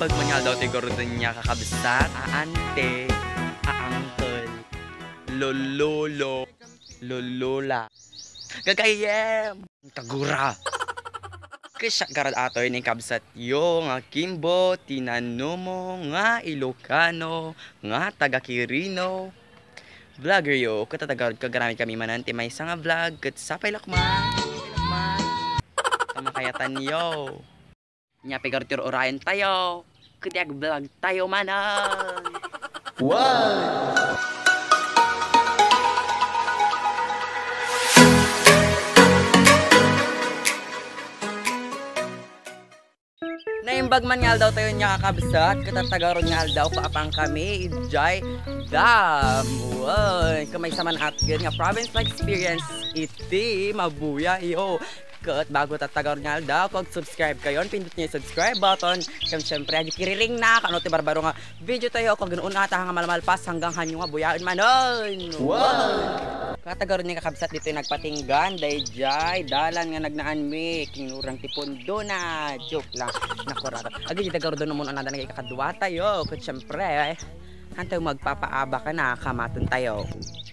pagmangal daw tiguro din niya kakabsat, aante, aangkel, lololo, lolola, gagayem, kagura. Kisya garad atoy ni kabsat yo nga Kimbo, tinanumo nga Ilocano, nga taga Quirino. Vlogger yo, katatagarod kagarami kami mananti may nga vlog, kat sapay lakman, tamakayatan yo. Nya pigartir orayan tayo, katiag vlog tayo manan. Wow! Naimbag man nga daw tayo niya kakabsat, katatagarod nga daw kaapang kami, Ijay Dam. Uy, kamay saman at nga province experience, iti mabuya iyo. Kat bago tatagarod nga daw, kung subscribe kayo, pindot niyo yung subscribe button. Kaya syempre, adi kiriring na, kano ti barbaro nga video tayo, kung ganoon ata nga malamalpas hanggang hanyo nga buyain manon. Wow! Katagaron ni kakabsat dito yung nagpatinggan, dayjay, dalan nga nagnaan mi, kinurang tipon do na, joke lang, nakurado. Agi dito tagaro doon naman ang nanda nagkakadwa tayo, kut syempre, hantay magpapaaba ka na, kamaton tayo.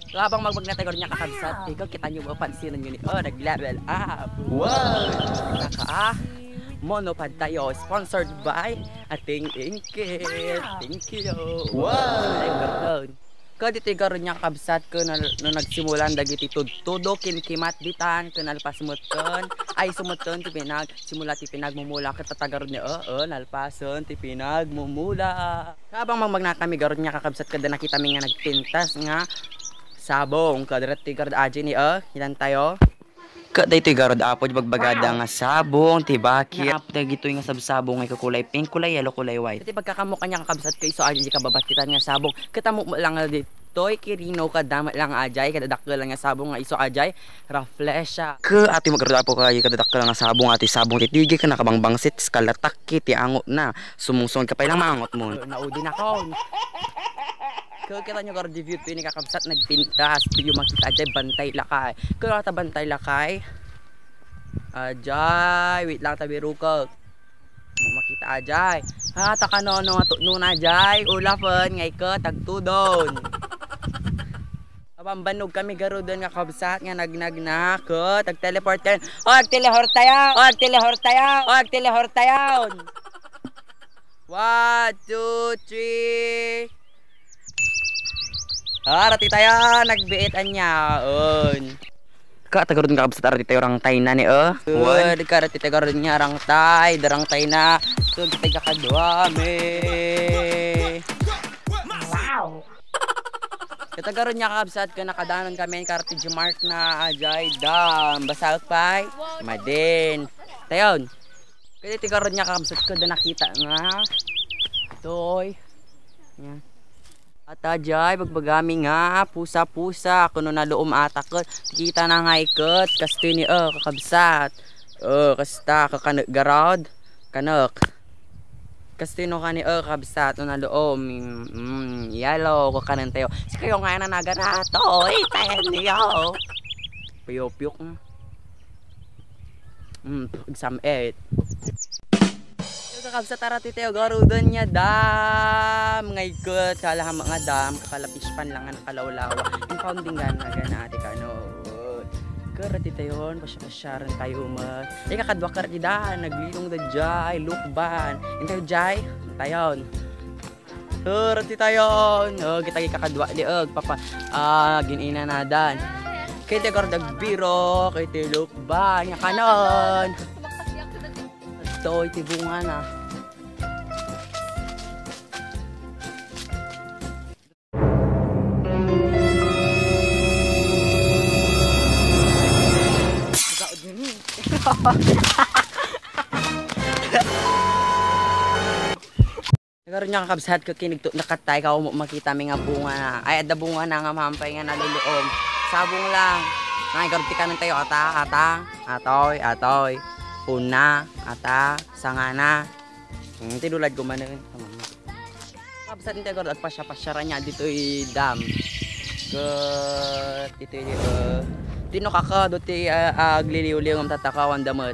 So habang magnatagaron niya kakabsat, ikaw kita nyo mapansinan nyo ni, oh, nag-level up. Wow! Monopod tayo, sponsored by Ating Inkit. Thank you. Wow! Kadito garon niya kabsat ko na nagsimulan dagiti todo kinkimat ditan kunal pasmuton ay sumuton ti pinag simula ti pinagmumula katatagaron niya nalpason ti pinagmumula habang magna kami garon niya kakabsat kada nakita mi nga nagpintas nga sabong kadrat ti garod aji ni ilan tayo kaday ti garod apod bagbagada nga sabong ti bakit apda gitoy nga sabsabong nga kulay pink kulay yellow kulay white ti pagkakamukha niya kakabsat kay so aji ka babatitan nga sabong ketamo lang ditoy kirino kadama lang ajay kadadakkel lang nga sabong nga iso ajay raflesha ke ati magarod apo kay kadadakkel nga sabong ati sabong titigi ka nakabangbangsit skalatak ti angot na sumungsong ka pa lang mangot mo naudi na kon. Kaya kita nyo karo review ito yung kakabsat nagpintas yung makita ajay bantay lakay kaya ata bantay lakay ajay wait lang tabi rukag makita ajay taka no nga tuknon ajay ulapan ngay ka tagtudon abambanog kami garo doon nga kabsat nga nagnag na ko tag-teleport kayo agtelehort tayo 1, 2, 3 rati tayo, nagbiit anya tagaroon ka kabsat rati tayo rang tay na ni rati tayo niya rang tay darang tay na so kita kakadwami wow katagaroon niya kabsat ka nakadanon kami karti Mark na ajay dam basalok pay madin tayon kaya tagaroon niya kabsat ka da nakita nga toy yan at ajay, bagbagami nga, pusa-pusa, kuno na loom atakot, kita na nga ikot, kasto ni kakabsat, kasta, kakanag-garod, kanak, kasto no ka ni kakabsat, na loom, yellow, kakanan tayo, si kayo nga na naganato, tayo niyo, piyok-piyok na, exam 8, kakabsat arati tayo garudon niya dam ngaykot kala mga dam kakalapispan lang nga nakalawlawa yung founding gan na ganati kano karati tayo pasyaran tayo umat kakadwa karati dahan naglilong da jay lukban hindi jay tayon karati tayon kita kakadwa di papa ginina na dan kaya kardag biro kaya lukban nga kanon ito iti bunga na nagaroon niya kakabsat ko kinigto nakatay ka makita mi nga bunga na ay ada bunga na nga mahampay nga naluluom sabong lang nagaroon ka ng tayo atoy una ata sangana tidulad ko man kakabsat ni tayo at pasya-pasyara niya dito dam dito tino kakadot ti agliliw-liw ng tatakawan damot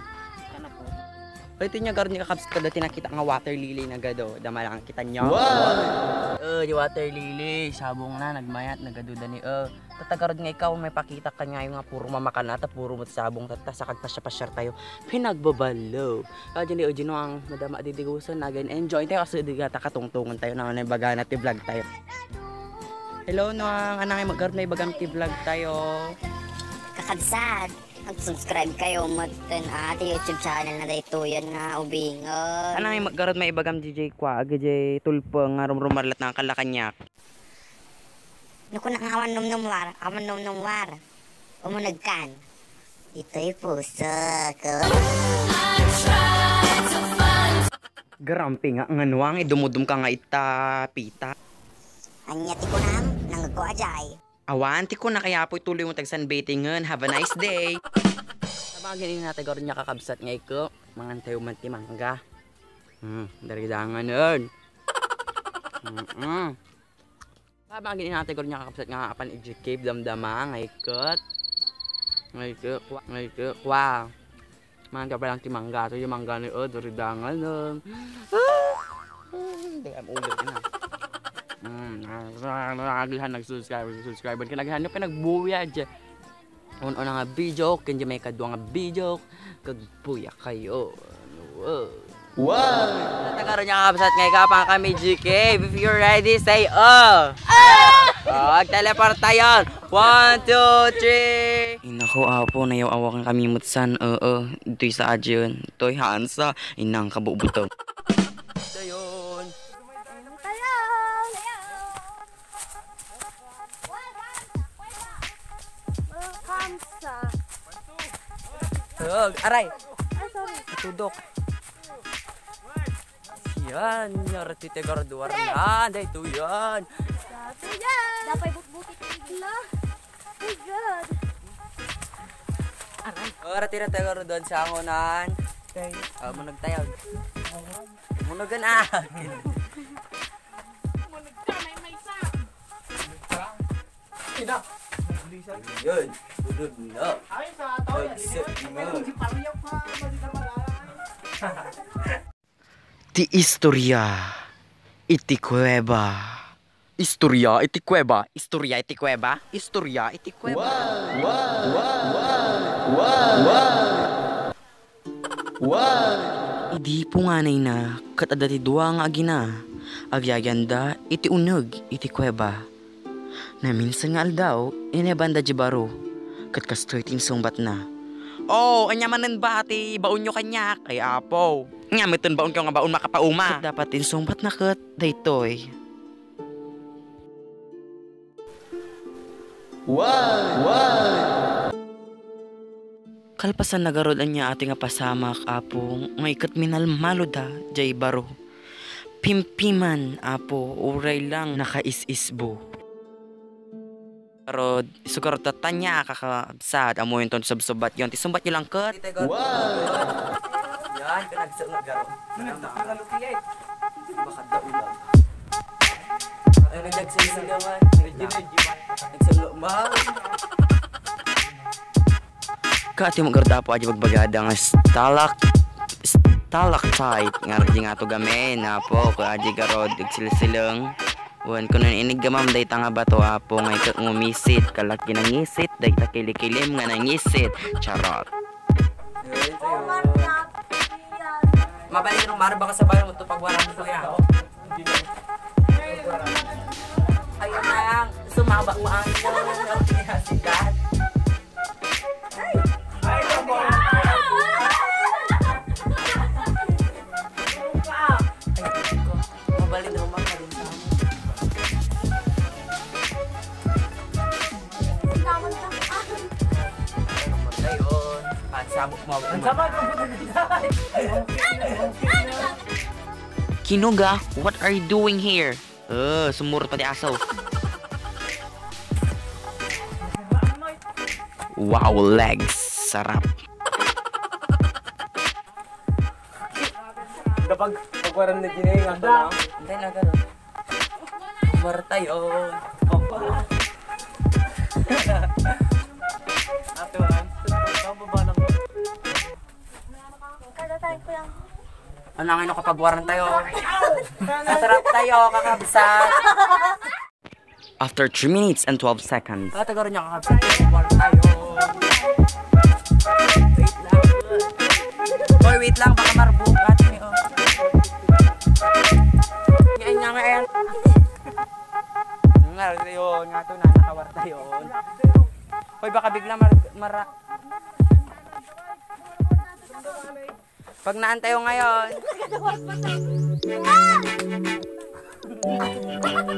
Ito niya garon niya kakabsat ko dati nakita nga water lily na gado. Dama lang kita niyo. Wow! Di water lily. Sabong na, nagmayat, nagaduda ni Tatagaron nga ikaw, may pakita ka nga yung nga puro mamakanata, puro mo sabong tata sa kagpasya-pasyar tayo. Pinagbabalo. Diyan di Ojino ang madama didigusan nagan. Enjoy tayo kasi di gata katungtungan tayo na baga na vlog tayo. Hello no, anang magkaroon na ibagang vlog tayo. Kakabsat, mag-subscribe kayo mo ati YouTube channel na dito yan nga ubingon. Anang magkaroon may ibagam DJ kwa, DJ tulpo nga rumrumarlat na kalakanyak. Naku nang awan num war. Umunagkan. Ito'y puso ko. Garampi nga nganuang idumudum ka nga itapita. Anyati ko nang ko ajay. Awanti ko na kaya po ituloy mo tagsunbaitingan. Have a nice day. Sabagin natin garon niya kakabsat nga iko. Mga tayo mantimangga. Daridangan nun. Sabagin natin garon niya kakabsat nga apan ijikib damdama nga ikot. Ngay kwa. Mga ka palang timangga. Ito yung mangga ni daridangan nun. Dagam ulit na. Nagagilhan nag-subscribe kinaghan nyo pinagbuya dyan una nga video kanya may kadwa nga video kagbuya kayo. Wow! Natagaran niya kakabsat ngay kapang kami GK. If you're ready say teleport tayo. 1, 2, 3. Inako apo na yung awakan kami mutsan. Ito'y sa adyon ito'y hansa inang kabubuto. Ito yun. Aray! Tudok. Yan, yarati te garduar na. Dito yan. Dapat bukit igla. My God. Aray. Yarati na te garduan sa angonan. Munag tayo. Munagan akin. Munag ka, may sa. Ina. Yun. Udod na. Ay, sa tao yan. Hindi pa riyak pa. Ti istorya iti kuweba. Istorya iti kuweba. Istorya iti kuweba. Istorya iti kuweba. Idi po nganay na katada ti duwa nga agina. Agyaganda iti uneg iti kuweba. Na minsan nga aldaw inebanda jibaro. Kat kastoy sumbat na. Anyamanan ba ati baon nyo kanya? Kay apo. Ngamitin baon ka nga baon makapauma. Kat dapat sumbat na kat daytoy. Kalpasan nagarodan niya ati nga pasamak apo. Ngay kat minal maluda jay baro. Pimpiman apo uray lang nakaisisbo. Pero sugar tatanya kakabsat amo yung ton subsubat yon tisumbat nyo lang kat. Yan pinagsunod garo. Nagtakalutiyay. Baka daulag. Ay nagsisingawan. Nagsunod ma. Kati mo garda po aja magbagada nga stalactite nga rin nga to gamen na po aja garod silsilang. Wan ko nun inigamam day tanga bato apo ngay kak ngumisit kalaki nangisit day takilikilim nga nangisit charot. Mabalik nung mara baka sa bayan mo ito pagwarang ito ya. Ayun na sumaba mo ang sigat. Mabalik nung mara din sa Kinuga, what are you doing here? Sumurot pa di asaw. Wow, legs. Sarap. Kapag pagwaran na ginay nga lang. Hindi na gano'n. Marta yun. Ate, wala. Ito, baba na ko. Kada tayo ko lang. Ano nga nakapabuaran tayo? Masarap tayo, kakabsat. After 3 minutes and 12 seconds. Tagaroon niya kakabsat. Kapabuaran tayo. Wait lang. Hoy, wait lang. Baka marbukat. Ngayon nga ngayon. Nga yun. Nga to na. Nakawar tayo. Hoy, baka bigla Pag naan tayo ngayon.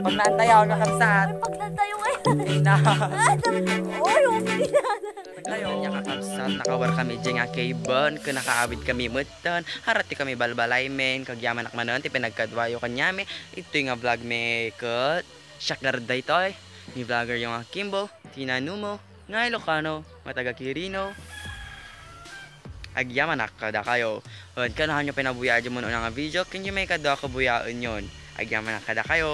Pag naan tayo, kakabsat. Pag tayo ngayon. Hindi na. Oy, okay na. Tayo niya kakabsat. Nakawar kami dyan nga kay Bon. Kung nakaawid kami mutan. Harati kami balbalay men. Kagyaman akmanon. Ti pinagkadwayo kanyami. Ito yung vlog me kat. Syakgar day to eh. Ni vlogger yung Kimbo. Tinanumo. Nga Ilocano. Mataga Kirino. Agyaman nakada kayo. Huwag ka na nyo pinabuyaan mo noon nga video. Kung may kada kabuyaan yun. Agyaman nakada kayo.